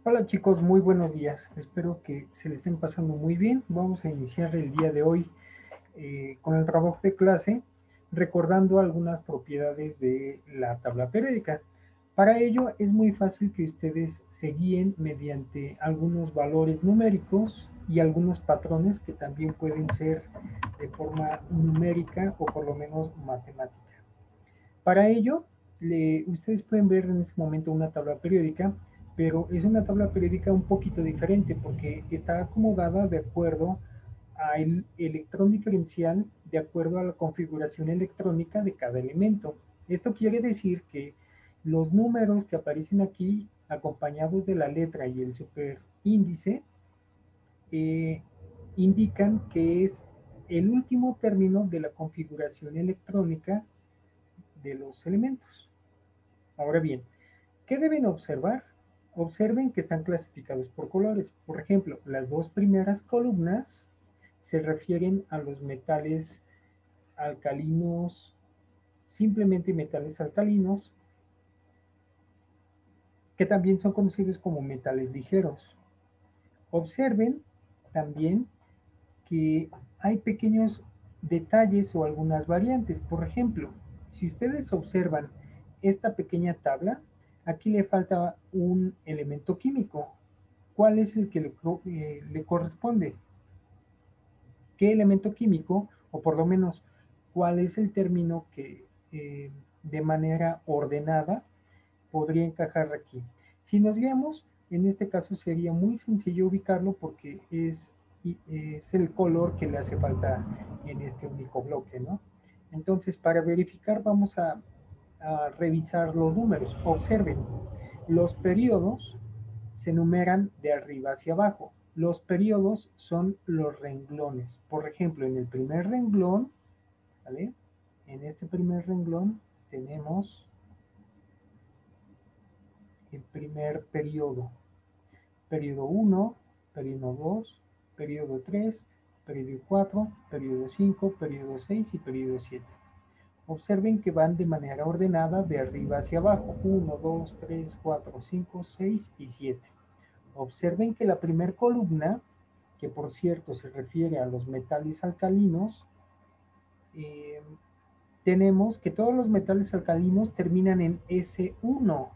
Hola chicos, muy buenos días. Espero que se le estén pasando muy bien. Vamos a iniciar el día de hoy con el trabajo de clase, recordando algunas propiedades de la tabla periódica. Para ello es muy fácil que ustedes se guíen mediante algunos valores numéricos y algunos patrones que también pueden ser de forma numérica o por lo menos matemática. Para ello, ustedes pueden ver en este momento una tabla periódica, pero es una tabla periódica un poquito diferente porque está acomodada de acuerdo al electrón diferencial, de acuerdo a la configuración electrónica de cada elemento. Esto quiere decir que los números que aparecen aquí, acompañados de la letra y el superíndice, eh, indican que es el último término de la configuración electrónica de los elementos. Ahora bien, ¿qué deben observar? Observen que están clasificados por colores. Por ejemplo, las dos primeras columnas se refieren a los metales alcalinos, simplemente metales alcalinos, que también son conocidos como metales ligeros. Observen también que hay pequeños detalles o algunas variantes. Por ejemplo, si ustedes observan esta pequeña tabla, aquí le falta un elemento químico. ¿Cuál es el que le corresponde? ¿Qué elemento químico, o por lo menos cuál es el término que de manera ordenada podría encajar aquí? Si nos guiamos, en este caso sería muy sencillo ubicarlo porque es el color que le hace falta en este único bloque, ¿no? Entonces, para verificar vamos a revisar los números. Observen, los periodos se numeran de arriba hacia abajo. Los periodos son los renglones. Por ejemplo, en el primer renglón, ¿vale? En este primer renglón tenemos el primer periodo. Periodo 1, periodo 2, periodo 3, periodo 4, periodo 5, periodo 6 y periodo 7. Observen que van de manera ordenada de arriba hacia abajo. 1, 2, 3, 4, 5, 6 y 7. Observen que la primera columna, que por cierto se refiere a los metales alcalinos, eh, tenemos que todos los metales alcalinos terminan en S1.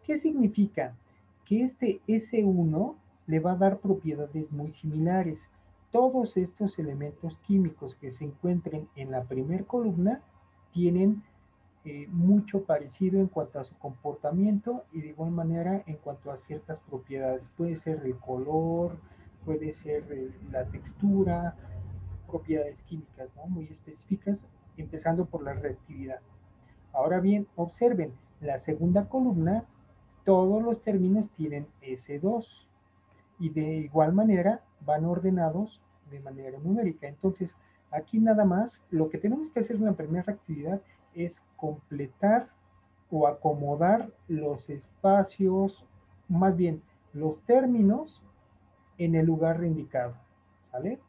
¿Qué significa? Que este S1 le va a dar propiedades muy similares. Todos estos elementos químicos que se encuentren en la primera columna tienen mucho parecido en cuanto a su comportamiento y de igual manera en cuanto a ciertas propiedades. Puede ser el color, puede ser la textura, propiedades químicas, ¿no? Muy específicas, empezando por la reactividad. Ahora bien, observen, la segunda columna, todos los términos tienen S2 y de igual manera van ordenados de manera numérica. Entonces, aquí nada más, lo que tenemos que hacer en la primera actividad es completar o acomodar los espacios, más bien los términos en el lugar indicado, ¿vale?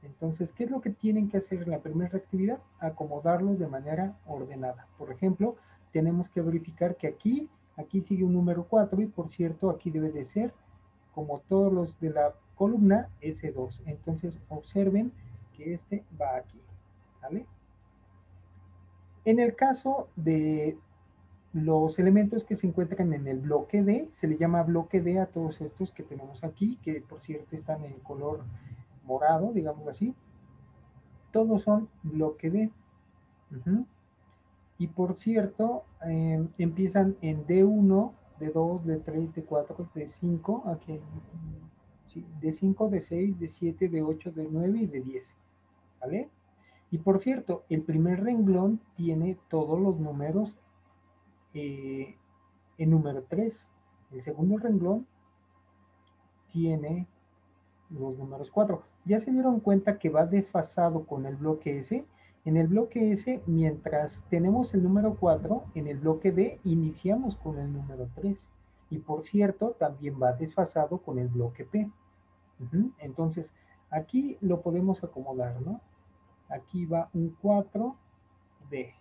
Entonces, ¿qué es lo que tienen que hacer en la primera actividad? Acomodarlos de manera ordenada. Por ejemplo, tenemos que verificar que aquí sigue un número 4 y por cierto, aquí debe de ser, como todos los de la columna, S2. Entonces, observen que este va aquí, ¿vale? En el caso de los elementos que se encuentran en el bloque D, se le llama bloque D a todos estos que tenemos aquí, que por cierto están en color morado, digamos así. Todos son bloque D. Uh-huh. Y por cierto, empiezan en D1, D2, D3, D4, D5, aquí sí, D5, D6, D7, D8, D9 y D10, ¿vale? Y por cierto, el primer renglón tiene todos los números eh, en número 3. El segundo renglón tiene los números 4. Ya se dieron cuenta que va desfasado con el bloque S. En el bloque S, mientras tenemos el número 4, en el bloque D iniciamos con el número 3. Y por cierto, también va desfasado con el bloque P. Entonces, aquí lo podemos acomodar, ¿no? Aquí va un 4D.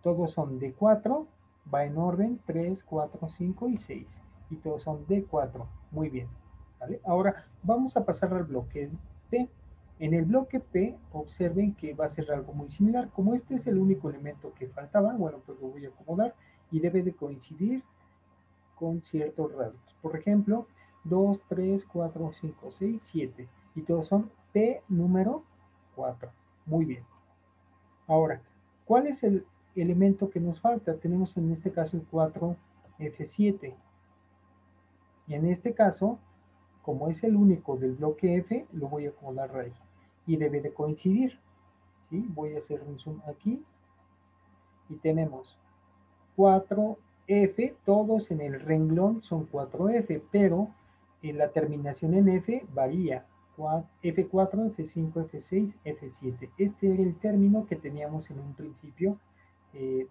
Todos son de 4, va en orden 3, 4, 5 y 6. y todos son D4. Muy bien. ¿Vale? Ahora vamos a pasar al bloque P. En el bloque P, observen que va a ser algo muy similar. Como este es el único elemento que faltaba, bueno, pues lo voy a acomodar y debe de coincidir con ciertos rasgos. Por ejemplo, 2, 3, 4, 5, 6, 7. Y todos son P número 4. Muy bien. Ahora, ¿cuál es el elemento que nos falta? Tenemos en este caso el 4F7. Y en este caso, como es el único del bloque F, lo voy a acomodar ahí. Y debe de coincidir. ¿Sí? Voy a hacer un zoom aquí. Y tenemos 4F, todos en el renglón son 4F, pero en la terminación en F varía. F4, F5, F6, F7. Este era el término que teníamos en un principio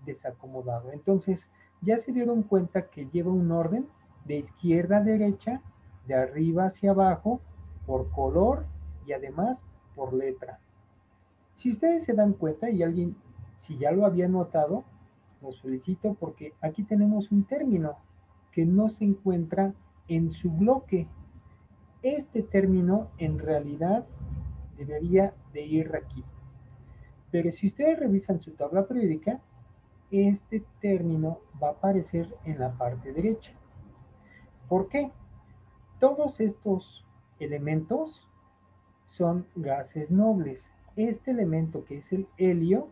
desacomodado. Entonces, ya se dieron cuenta que lleva un orden de izquierda a derecha, de arriba hacia abajo, por color y además por letra. Si ustedes se dan cuenta y alguien, si ya lo había notado, los felicito porque aquí tenemos un término que no se encuentra en su bloque. Este término en realidad debería de ir aquí. Pero si ustedes revisan su tabla periódica, este término va a aparecer en la parte derecha. ¿Por qué? Todos estos elementos son gases nobles. Este elemento, que es el helio,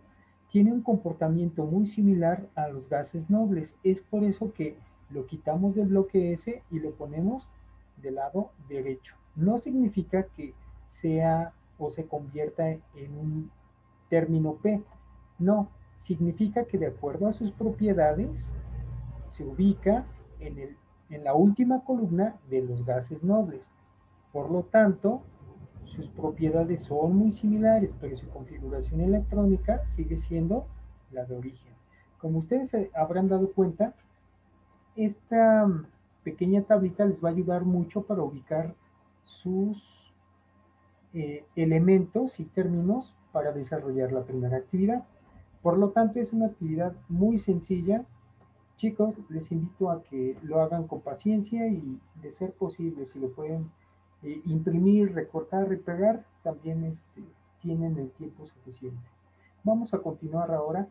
tiene un comportamiento muy similar a los gases nobles. Es por eso que lo quitamos del bloque S y lo ponemos del lado derecho. No significa que sea o se convierta en un término P. No, significa que de acuerdo a sus propiedades se ubica en la última columna de los gases nobles. Por lo tanto, sus propiedades son muy similares, pero su configuración electrónica sigue siendo la de origen. Como ustedes se habrán dado cuenta, esta pequeña tablita les va a ayudar mucho para ubicar sus elementos y términos para desarrollar la primera actividad. Por lo tanto, es una actividad muy sencilla. Chicos, les invito a que lo hagan con paciencia y, de ser posible, si lo pueden imprimir, recortar y pegar, también tienen el tiempo suficiente. Vamos a continuar ahora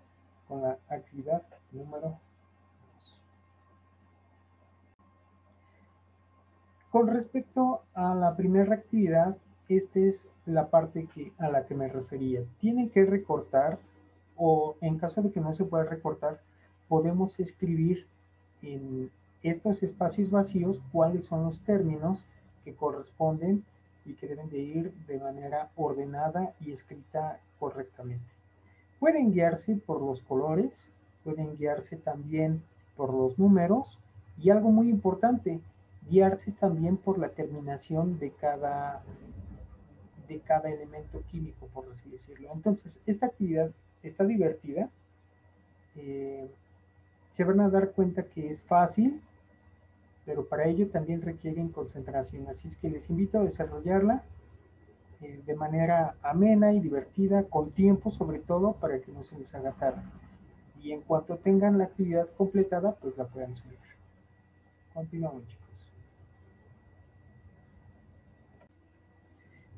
con la actividad número 2. Con respecto a la primera actividad, esta es la parte a la que me refería. Tienen que recortar, o en caso de que no se pueda recortar, podemos escribir en estos espacios vacíos cuáles son los términos que corresponden y que deben de ir de manera ordenada y escrita correctamente. Pueden guiarse por los colores, pueden guiarse también por los números y algo muy importante, guiarse también por la terminación de cada elemento químico, por así decirlo. Entonces, esta actividad está divertida. Se van a dar cuenta que es fácil, pero para ello también requieren concentración. Así es que les invito a desarrollarla de manera amena y divertida, con tiempo sobre todo, para que no se les haga tarde. Y en cuanto tengan la actividad completada, pues la puedan subir. Continuamos, chicos.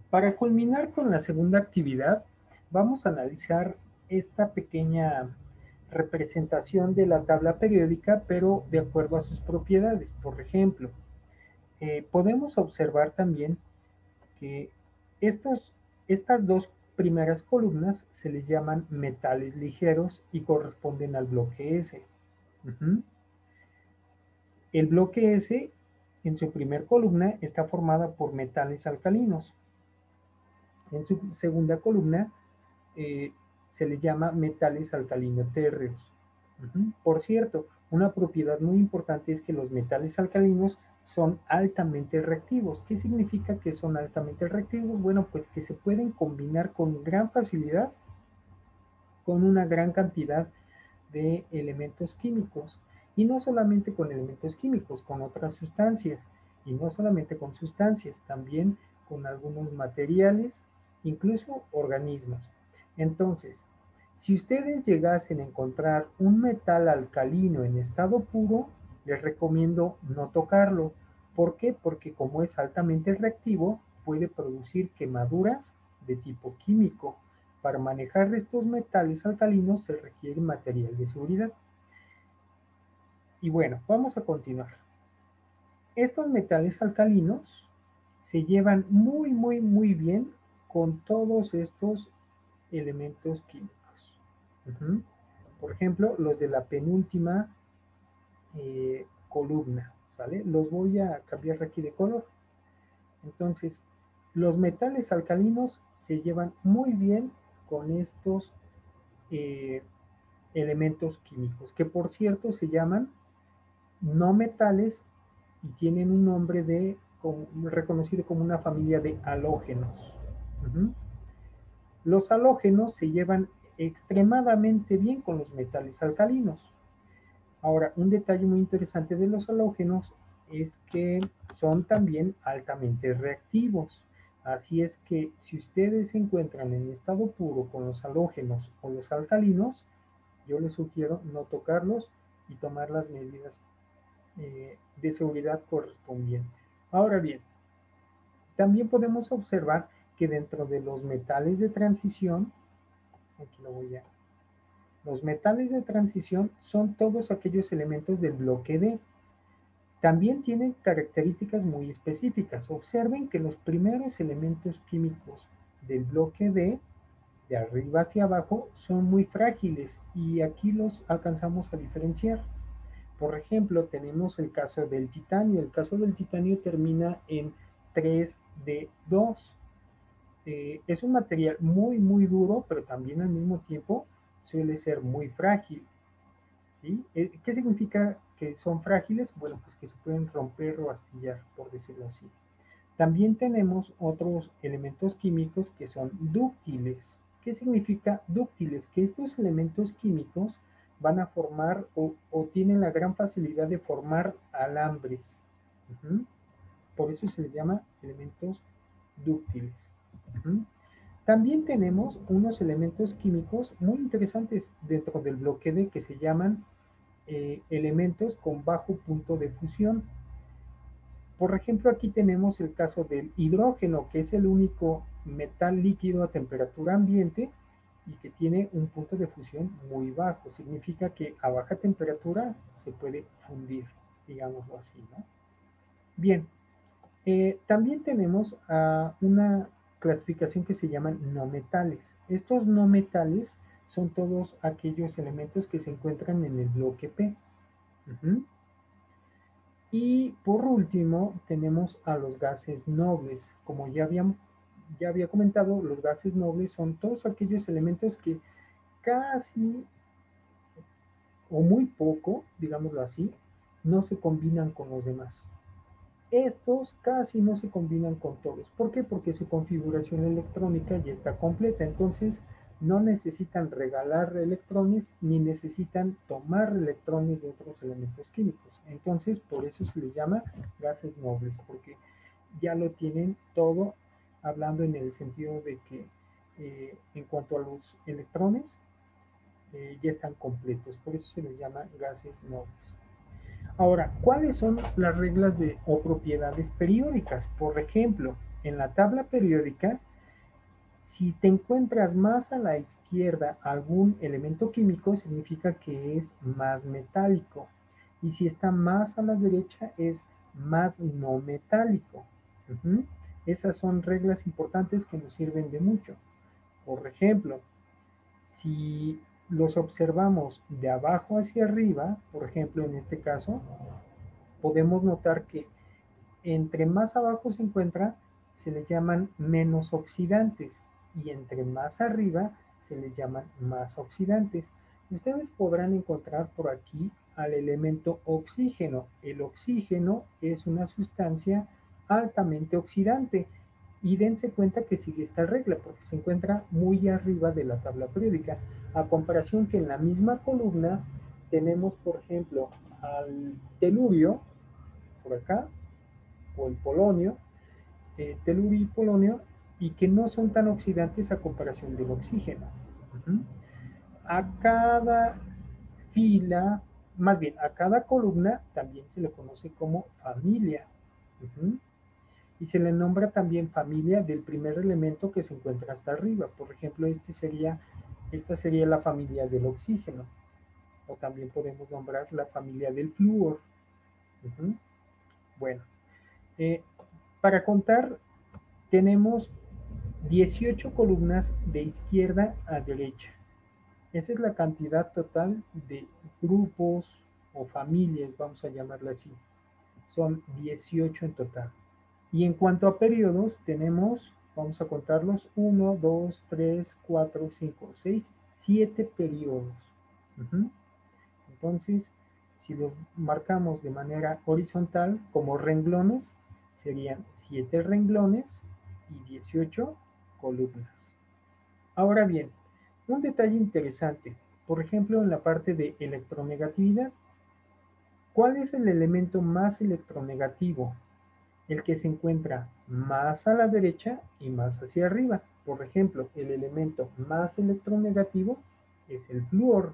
Para culminar con la segunda actividad, vamos a analizar esta pequeña representación de la tabla periódica, pero de acuerdo a sus propiedades. Por ejemplo, podemos observar también que estas dos primeras columnas se les llaman metales ligeros y corresponden al bloque S. El bloque S, en su primer columna, está formada por metales alcalinos. En su segunda columna se les llama metales alcalino-térreos. Por cierto, una propiedad muy importante es que los metales alcalinos son altamente reactivos. ¿Qué significa que son altamente reactivos? Bueno, pues que se pueden combinar con gran facilidad con una gran cantidad de elementos químicos. Y no solamente con elementos químicos, con otras sustancias. Y no solamente con sustancias, también con algunos materiales, incluso organismos. Entonces, si ustedes llegasen a encontrar un metal alcalino en estado puro, Les recomiendo no tocarlo. ¿Por qué? Porque como es altamente reactivo, puede producir quemaduras de tipo químico. Para manejar estos metales alcalinos se requiere material de seguridad. Y bueno, vamos a continuar. Estos metales alcalinos se llevan muy bien con todos estos elementos químicos. Por ejemplo, los de la penúltima columna, ¿vale? Los voy a cambiar aquí de color. Entonces, los metales alcalinos se llevan muy bien con estos eh, elementos químicos, que por cierto se llaman no metales y tienen un nombre reconocido como una familia de halógenos. Los halógenos se llevan extremadamente bien con los metales alcalinos. Ahora, un detalle muy interesante de los halógenos es que son también altamente reactivos. Así es que si ustedes se encuentran en estado puro con los halógenos o los alcalinos, yo les sugiero no tocarlos y tomar las medidas de seguridad correspondientes. Ahora bien, también podemos observar que dentro de los metales de transición, aquí lo voy a los metales de transición son todos aquellos elementos del bloque D. También tienen características muy específicas. Observen que los primeros elementos químicos del bloque D, de arriba hacia abajo, son muy frágiles y aquí los alcanzamos a diferenciar. Por ejemplo, tenemos el caso del titanio. El caso del titanio termina en 3D2. Es un material muy duro, pero también al mismo tiempo suele ser muy frágil. ¿Sí? ¿Qué significa que son frágiles? Bueno, pues que se pueden romper o astillar, por decirlo así. También tenemos otros elementos químicos que son dúctiles. ¿Qué significa dúctiles? Que estos elementos químicos van a formar o tienen la gran facilidad de formar alambres. Por eso se les llama elementos dúctiles. También tenemos unos elementos químicos muy interesantes dentro del bloque D que se llaman elementos con bajo punto de fusión. Por ejemplo, aquí tenemos el caso del hidrógeno, que es el único metal líquido a temperatura ambiente y que tiene un punto de fusión muy bajo. Significa que a baja temperatura se puede fundir, digámoslo así, ¿no? Bien, también tenemos una clasificación que se llaman no metales. Estos no metales son todos aquellos elementos que se encuentran en el bloque P. Y por último tenemos a los gases nobles. Como ya había comentado, los gases nobles son todos aquellos elementos que casi o muy poco, digámoslo así, no se combinan con los demás. Estos casi no se combinan con todos. ¿Por qué? Porque su configuración electrónica ya está completa. Entonces no necesitan regalar electrones ni necesitan tomar electrones de otros elementos químicos. Entonces por eso se les llama gases nobles, porque ya lo tienen todo, hablando en el sentido de que en cuanto a los electrones ya están completos. Por eso se les llama gases nobles. Ahora, ¿cuáles son las reglas o propiedades periódicas? Por ejemplo, en la tabla periódica, si te encuentras más a la izquierda algún elemento químico, significa que es más metálico. Y si está más a la derecha, es más no metálico. Esas son reglas importantes que nos sirven de mucho. Por ejemplo, si los observamos de abajo hacia arriba, por ejemplo, en este caso, podemos notar que entre más abajo se encuentra, se le llaman menos oxidantes y entre más arriba se les llaman más oxidantes. Ustedes podrán encontrar por aquí al elemento oxígeno. El oxígeno es una sustancia altamente oxidante y dense cuenta que sigue esta regla porque se encuentra muy arriba de la tabla periódica, a comparación que en la misma columna tenemos, por ejemplo, al telurio, por acá, o el polonio, telurio y polonio, y que no son tan oxidantes a comparación del oxígeno. A cada fila más bien, a cada columna también se le conoce como familia. Y se le nombra también familia del primer elemento que se encuentra hasta arriba. Por ejemplo, esta sería la familia del oxígeno. O también podemos nombrar la familia del flúor. Bueno, eh, para contar, tenemos 18 columnas de izquierda a derecha. Esa es la cantidad total de grupos o familias, vamos a llamarla así. Son 18 en total. Y en cuanto a periodos, tenemos, vamos a contarlos, 1, 2, 3, 4, 5, 6, 7 periodos. Entonces, si los marcamos de manera horizontal como renglones, serían 7 renglones y 18 columnas. Ahora bien, un detalle interesante, por ejemplo, en la parte de electronegatividad, ¿cuál es el elemento más electronegativo? El que se encuentra más a la derecha y más hacia arriba. Por ejemplo, el elemento más electronegativo es el flúor.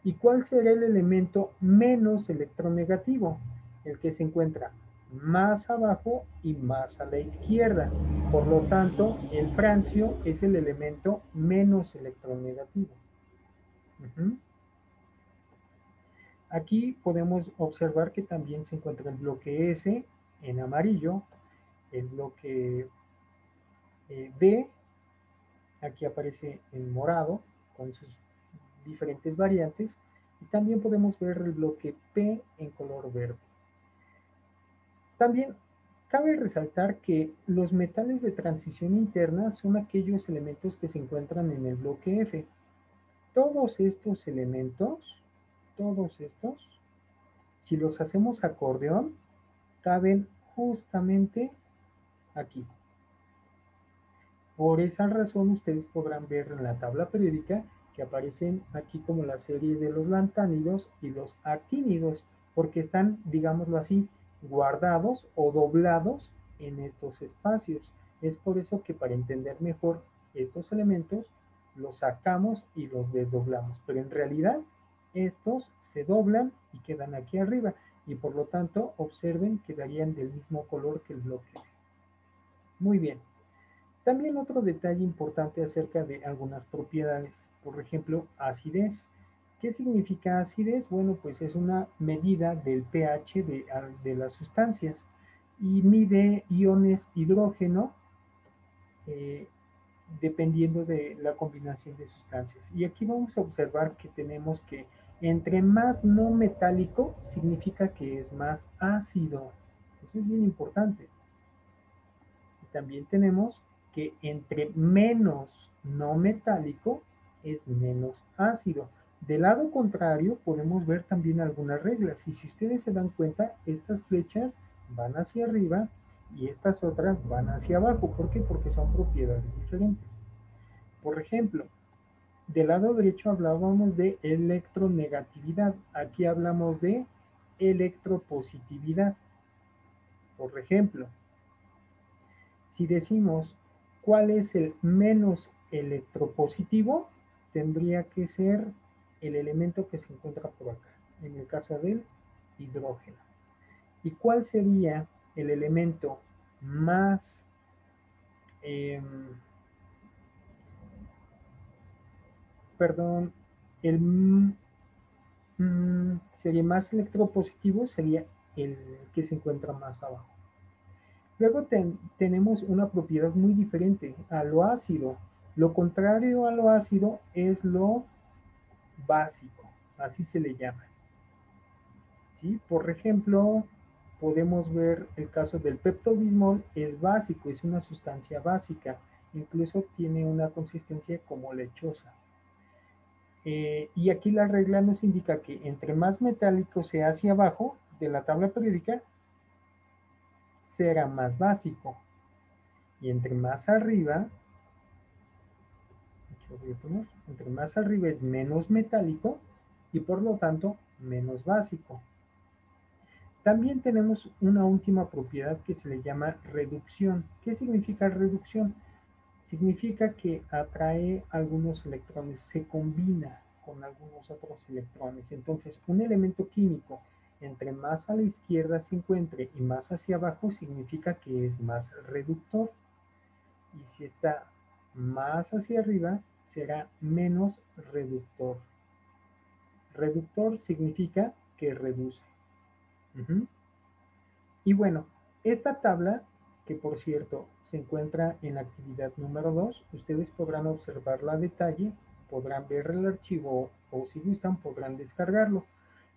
¿Y cuál será el elemento menos electronegativo? El que se encuentra más abajo y más a la izquierda. Por lo tanto, el francio es el elemento menos electronegativo. Aquí podemos observar que también se encuentra el bloque S en amarillo, el bloque D, aquí aparece en morado con sus diferentes variantes, y también podemos ver el bloque P en color verde. También cabe resaltar que los metales de transición interna son aquellos elementos que se encuentran en el bloque F. Todos estos elementos, si los hacemos acordeón, caben justamente aquí. Por esa razón ustedes podrán ver en la tabla periódica que aparecen aquí como la serie de los lantánidos y los actínidos, porque están, digámoslo así, guardados o doblados en estos espacios. Es por eso que para entender mejor estos elementos, los sacamos y los desdoblamos, pero en realidad estos se doblan y quedan aquí arriba, y por lo tanto observen que darían del mismo color que el bloque. Muy bien. También otro detalle importante acerca de algunas propiedades, por ejemplo, acidez. ¿Qué significa acidez? Bueno, pues es una medida del pH de las sustancias y mide iones hidrógeno eh, dependiendo de la combinación de sustancias. Y aquí vamos a observar que tenemos que entre más no metálico significa que es más ácido. Eso es bien importante. También tenemos que entre menos no metálico es menos ácido. Del lado contrario podemos ver también algunas reglas, y si ustedes se dan cuenta, estas flechas van hacia arriba y estas otras van hacia abajo. ¿Por qué? Porque son propiedades diferentes. Por ejemplo, del lado derecho hablábamos de electronegatividad, aquí hablamos de electropositividad. Por ejemplo, si decimos cuál es el menos electropositivo, tendría que ser el elemento que se encuentra por acá, en el caso del hidrógeno. ¿Y cuál sería el elemento más perdón, el sería más electropositivo, sería el que se encuentra más abajo. Luego tenemos una propiedad muy diferente a lo ácido. Lo contrario a lo ácido es lo básico, así se le llama. ¿Sí? Por ejemplo, podemos ver el caso del peptobismol, es básico, es una sustancia básica, incluso tiene una consistencia como lechosa. Y aquí la regla nos indica que entre más metálico sea hacia abajo de la tabla periódica, será más básico. Y entre más arriba, entre más arriba es menos metálico y por lo tanto menos básico. También tenemos una última propiedad que se le llama reducción. ¿Qué significa reducción? Significa que atrae algunos electrones, se combina con algunos otros electrones. Entonces, un elemento químico, entre más a la izquierda se encuentre y más hacia abajo, significa que es más reductor. Y si está más hacia arriba, será menos reductor. Reductor significa que reduce. Y bueno, esta tabla, que por cierto se encuentra en la actividad número 2, ustedes podrán observarla a detalle, podrán ver el archivo o si gustan podrán descargarlo.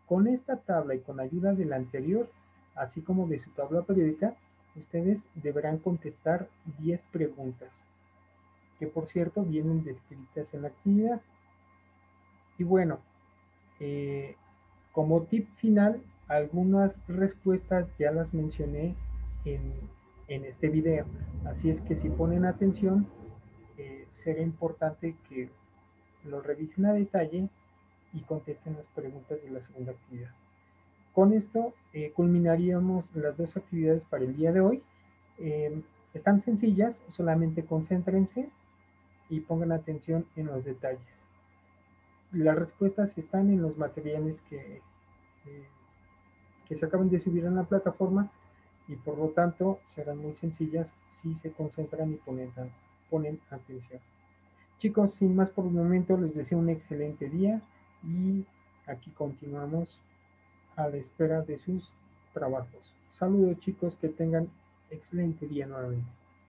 Con esta tabla y con ayuda de la anterior, así como de su tabla periódica, ustedes deberán contestar 10 preguntas, que por cierto vienen descritas en la actividad. Y bueno, eh, como tip final, algunas respuestas ya las mencioné en, en este video, así es que si ponen atención, será importante que lo revisen a detalle y contesten las preguntas de la segunda actividad. Con esto culminaríamos las dos actividades para el día de hoy. Eh, Están sencillas, solamente concéntrense y pongan atención en los detalles. Las respuestas están en los materiales que se acaban de subir en la plataforma y por lo tanto serán muy sencillas si se concentran y ponen atención. Chicos, sin más por el momento, les deseo un excelente día y aquí continuamos a la espera de sus trabajos. Saludos chicos, que tengan excelente día nuevamente.